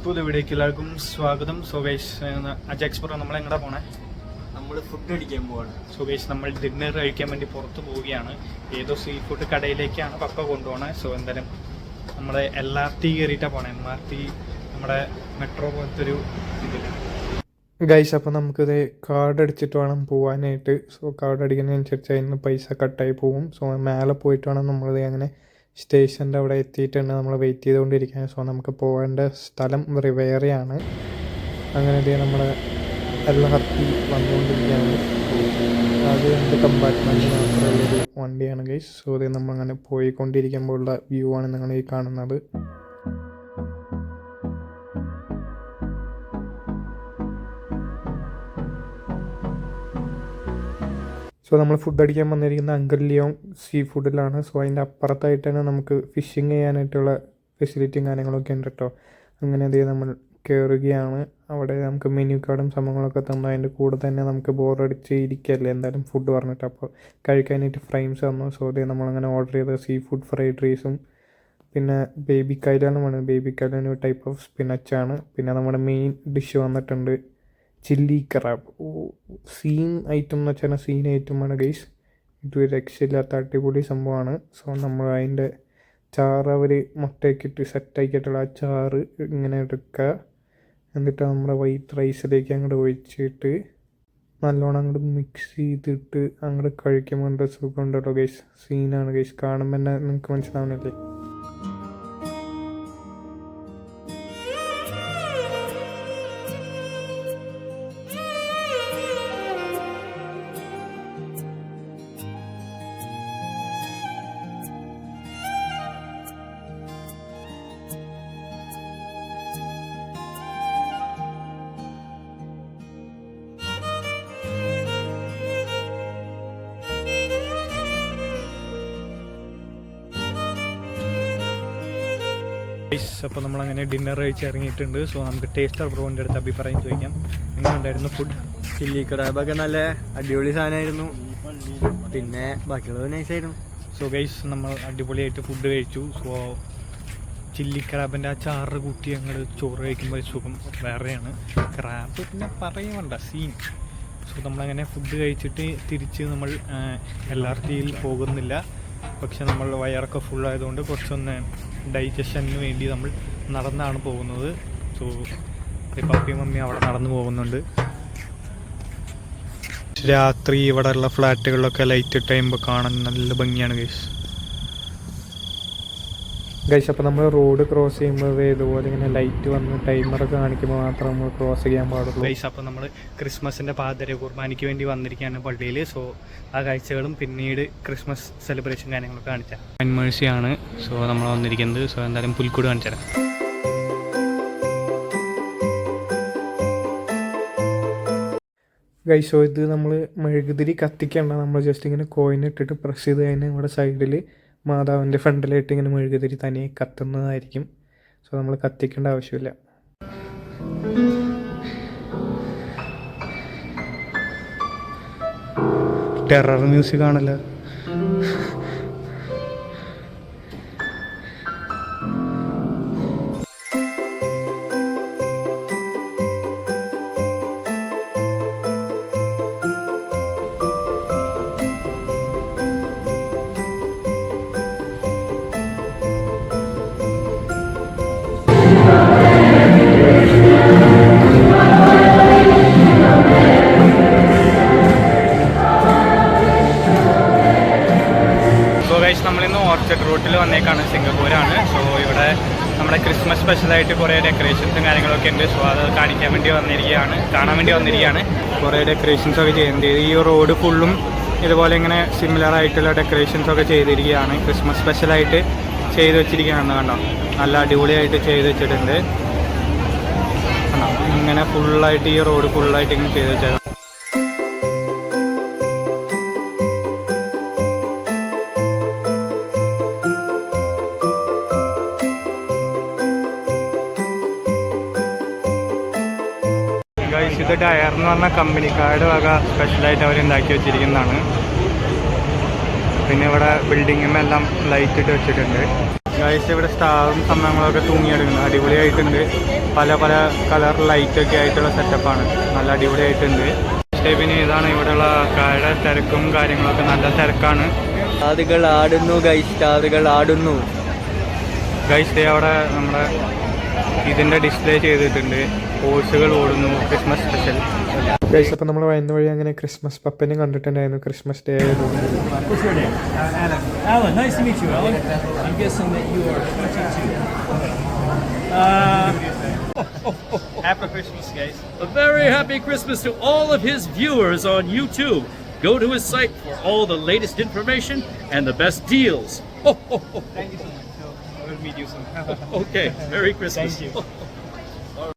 പുതിയ വീഡിയോക്ക് എല്ലാവർക്കും സ്വാഗതം. അജാക്സ് പറ നമ്മൾ എങ്ങോട്ടാ പോണേ? നമ്മൾ ഫുഡ് അടിക്കാൻ പോവാണ്. നമ്മൾ ഡിന്നർ കഴിക്കാൻ വേണ്ടി പുറത്ത് പോവുകയാണ്. ഏതോ സീ ഫുഡ് കടയിലേക്കാണ് പപ്പ കൊണ്ടുപോകണേ. എന്തായാലും നമ്മുടെ LRT കയറിയിട്ടാണ് പോണേ. MRT നമ്മുടെ മെട്രോ പോലത്തെ ഒരു ഇതില്ല ഗൈസ്. അപ്പോൾ നമുക്കിത് കാർഡ് അടിച്ചിട്ട് വേണം പോകാനായിട്ട്. കാർഡ് അടിക്കുന്നതിനനുസരിച്ച് അതിന് പൈസ കട്ടായി പോകും. മേലെ പോയിട്ട് വേണം നമ്മളിത് അങ്ങനെ സ്റ്റേഷൻ്റെ അവിടെ എത്തിയിട്ടുണ്ട്. നമ്മൾ വെയിറ്റ് ചെയ്തുകൊണ്ടിരിക്കുകയാണ്. നമുക്ക് പോകേണ്ട സ്ഥലം റിവേറയാണ്. അങ്ങനെ നമ്മുടെ LRT വന്നുകൊണ്ടിരിക്കുകയാണ്. അത് 2 കമ്പാർട്ട്മെൻറ്റ് മാത്രമുള്ളൊരു വണ്ടിയാണ് ഗൈസ്. ഇത് നമ്മളങ്ങനെ പോയിക്കൊണ്ടിരിക്കുമ്പോഴുള്ള വ്യൂ ആണ് നിങ്ങൾ ഈ കാണുന്നത്. നമ്മൾ ഫുഡ് അടിക്കാൻ വന്നിരിക്കുന്ന അങ്കിൾ ലിയോൺ സീ ഫുഡിലാണ്. അതിൻ്റെ അപ്പുറത്തായിട്ട് തന്നെ നമുക്ക് ഫിഷിങ് ചെയ്യാനായിട്ടുള്ള ഫെസിലിറ്റിയും കാര്യങ്ങളൊക്കെ ഉണ്ട് കേട്ടോ. അങ്ങനെ നമ്മൾ കയറുകയാണ്. അവിടെ നമുക്ക് മെനു കാർഡും സംഭവങ്ങളൊക്കെ തന്നു. അതിൻ്റെ കൂടെ തന്നെ നമുക്ക് ബോറടിച്ച് ഇരിക്കല്ലേ എന്തായാലും ഫുഡ് പറഞ്ഞിട്ട്. അപ്പോൾ കഴിക്കാനായിട്ട് ഫ്രൈംസ് തന്നു. നമ്മളങ്ങനെ ഓർഡർ ചെയ്ത സീ ഫുഡ് ഫ്രൈഡ് റൈസും പിന്നെ ബേബി കൈലാനുമാണ്. ബേബി കൈലാൻ ഒരു ടൈപ്പ് ഓഫ് സ്പിനച്ചാണ്. പിന്നെ നമ്മുടെ മെയിൻ ഡിഷ് വന്നിട്ടുണ്ട് ചില്ലി കറാബ്. സീൻ ഐറ്റം എന്ന് വെച്ചാൽ സീൻ ഐറ്റമാണ് ഗൈസ്. ഇതൊരു രക്ഷയില്ലാത്ത അടിപൊളി സംഭവമാണ്. നമ്മൾ അതിൻ്റെ ചാറ് അവർ മുട്ടയൊക്കെ സെറ്റാക്കിയിട്ടുള്ള ആ ചാറ് ഇങ്ങനെ എടുക്കുക. എന്നിട്ട് നമ്മുടെ വൈറ്റ് റൈസിലേക്ക് അങ്ങോട്ട് ഒഴിച്ചിട്ട് നല്ലോണം അങ്ങോട്ട് മിക്സ് ചെയ്തിട്ട് അങ്ങോട്ട് കഴിക്കുമ്പോൾ സുഖം ഉണ്ടല്ലോ ഗൈസ്. സീനാണ് ഗൈസ്. കാണുമ്പോൾ തന്നെ നിങ്ങൾക്ക് മനസ്സിലാവുന്നില്ലേ? അപ്പോൾ നമ്മളങ്ങനെ ഡിന്നർ കഴിച്ച് ഇറങ്ങിയിട്ടുണ്ട്. നമുക്ക് ടേസ്റ്റർ ബ്രോൻ്റെ അടുത്ത് അഭിപ്രായം ചോദിക്കാം. എങ്ങനെയുണ്ടായിരുന്നു ഫുഡ്? ചില്ലി കറാബൊക്കെ നല്ല അടിപൊളി സാധനമായിരുന്നു. പിന്നെ ബാക്കിയുള്ളത് നൈസായിരുന്നു. ഗൈസ് നമ്മൾ അടിപൊളിയായിട്ട് ഫുഡ് കഴിച്ചു. ചില്ലി ക്രാബിൻ്റെ ആ ചാറ് കൂട്ടി അങ്ങോട്ട് ചോറ് കഴിക്കുമ്പോൾ സുഖം വേറെയാണ്. ക്രാബ് പിന്നെ പറയുന്നുണ്ട സീൻ. നമ്മളങ്ങനെ ഫുഡ് കഴിച്ചിട്ട് തിരിച്ച് നമ്മൾ LRTയിൽ പോകുന്നില്ല. പക്ഷെ നമ്മൾ വയറൊക്കെ ഫുള്ളായതുകൊണ്ട് കുറച്ചൊന്ന് ഡൈജഷന് വേണ്ടി നമ്മൾ നടന്നാണ് പോകുന്നത്. പപ്പയും മമ്മിയും അവിടെ നടന്നു പോകുന്നുണ്ട്. രാത്രി ഇവിടെയുള്ള ഫ്ലാറ്റുകളിലൊക്കെ ലൈറ്റ് ഇട്ട് കഴിയുമ്പോൾ കാണാൻ നല്ല ഭംഗിയാണ് ഗൈസ്. അപ്പോൾ നമ്മൾ റോഡ് ക്രോസ് ചെയ്യുമ്പോൾ ഇതുപോലെ ഇങ്ങനെ ലൈറ്റ് വന്ന് ടൈമറൊക്കെ കാണിക്കുമ്പോൾ മാത്രം നമ്മൾ ക്രോസ് ചെയ്യാൻ പാടുള്ളൂ ഗൈസ്. അപ്പോൾ നമ്മൾ ക്രിസ്മസിൻ്റെ പാതിര കുർബാനയ്ക്ക് വേണ്ടി വന്നിരിക്കുകയാണ് പള്ളിയിൽ. ആ കാഴ്ചകളും പിന്നീട് ക്രിസ്മസ് സെലിബ്രേഷൻ കാര്യങ്ങളൊക്കെ കാണിച്ചാൽ അൻമേഴ്സിയാണ്. നമ്മൾ വന്നിരിക്കുന്നത്. എന്തായാലും പുൽക്കൂട് കാണിച്ചു തരാം. ഗൈസ് ഇത് നമ്മൾ മെഴുകുതിരി കത്തിക്കേണ്ട. നമ്മൾ ജസ്റ്റ് ഇങ്ങനെ കോയിൻ ഇട്ടിട്ട് പ്രസ് ചെയ്ത് കഴിഞ്ഞാൽ നമ്മുടെ സൈഡിൽ മാതാവിൻ്റെ ഫ്രണ്ടിലായിട്ട് ഇങ്ങനെ മെഴുകുതിരി തനിയെ കത്തുന്നതായിരിക്കും. നമ്മൾ കത്തിക്കേണ്ട ആവശ്യമില്ല. ടെറർ മ്യൂസിക് ആണല്ലോ. നമ്മളിന്ന് ഓർച്ചഡ് റൂട്ടിൽ വന്നേക്കാണ്. സിംഗപ്പൂരാണ്. ഇവിടെ നമ്മുടെ ക്രിസ്മസ് സ്പെഷ്യലായിട്ട് കുറേ ഡെക്കറേഷൻസും കാര്യങ്ങളൊക്കെ ഉണ്ട്. അത് കാണാൻ വേണ്ടി വന്നിരിക്കുകയാണ്. കുറേ ഡെക്കറേഷൻസൊക്കെ ചെയ്യുന്നുണ്ട്. ഈ റോഡ് ഫുള്ളും ഇതുപോലെ ഇങ്ങനെ സിമിലർ ആയിട്ടുള്ള ഡെക്കറേഷൻസൊക്കെ ചെയ്തിരിക്കുകയാണ്. ക്രിസ്മസ് സ്പെഷ്യലായിട്ട് ചെയ്ത് വെച്ചിരിക്കുകയാണെന്ന് കണ്ടോ. നല്ല അടിപൊളിയായിട്ട് ചെയ്ത് വെച്ചിട്ടുണ്ട്. ഇങ്ങനെ ഫുള്ളായിട്ട് ഈ റോഡ് ഫുള്ളായിട്ട് ഇങ്ങനെ ചെയ്ത് വെച്ചത്. ഇത് ഡയർ എന്ന് പറഞ്ഞ കമ്പനിക്കാരുടെ വക സ്പെഷ്യലായിട്ട് അവർ ഉണ്ടാക്കി വെച്ചിരിക്കുന്നതാണ്. പിന്നെ ഇവിടെ ബിൽഡിങ്ങുമെല്ലാം ലൈറ്റ് ഇട്ട് വെച്ചിട്ടുണ്ട്. ഗൈസ് ഇവിടെ സ്റ്റാറും സംഭവങ്ങളൊക്കെ തൂങ്ങിയെടുക്കുന്നത് അടിപൊളിയായിട്ടുണ്ട്. പല പല കളർ ലൈറ്റൊക്കെ ആയിട്ടുള്ള സെറ്റപ്പാണ്, നല്ല അടിപൊളിയായിട്ടുണ്ട്. പിന്നെ ഇതാണ് ഇവിടെയുള്ള ആൾക്കാരുടെ തിരക്കും കാര്യങ്ങളൊക്കെ, നല്ല തിരക്കാണ്. സ്റ്റാറുകൾ ആടുന്നു ഗൈസ്, സ്റ്റാറുകൾ ആടുന്നു ഗൈസ്. അവിടെ നമ്മുടെ ഇതിൻ്റെ ഡിസ്പ്ലേ ചെയ്തിട്ടുണ്ട്, ഹോഴ്സുകൾ ഓടുന്നു, ക്രിസ്മസ് സ്പെഷ്യൽ ഗൈസ്. അപ്പോൾ നമ്മൾ വരുന്ന വഴി അങ്ങനെ ക്രിസ്മസ് പപ്പനെ കണ്ടിട്ടുണ്ടായിരുന്നു, ക്രിസ്മസ് ഡേ ആയതുകൊണ്ട്. What's your name? Alan. Alan, nice to meet you, Alan. I'm guessing that you are 22. Happy Christmas, guys. A very happy Christmas to all of his viewers on YouTube. Go to his site for all the latest information and the best deals. Thank you so much. So I will meet you soon. Okay, Merry Christmas. Thank you.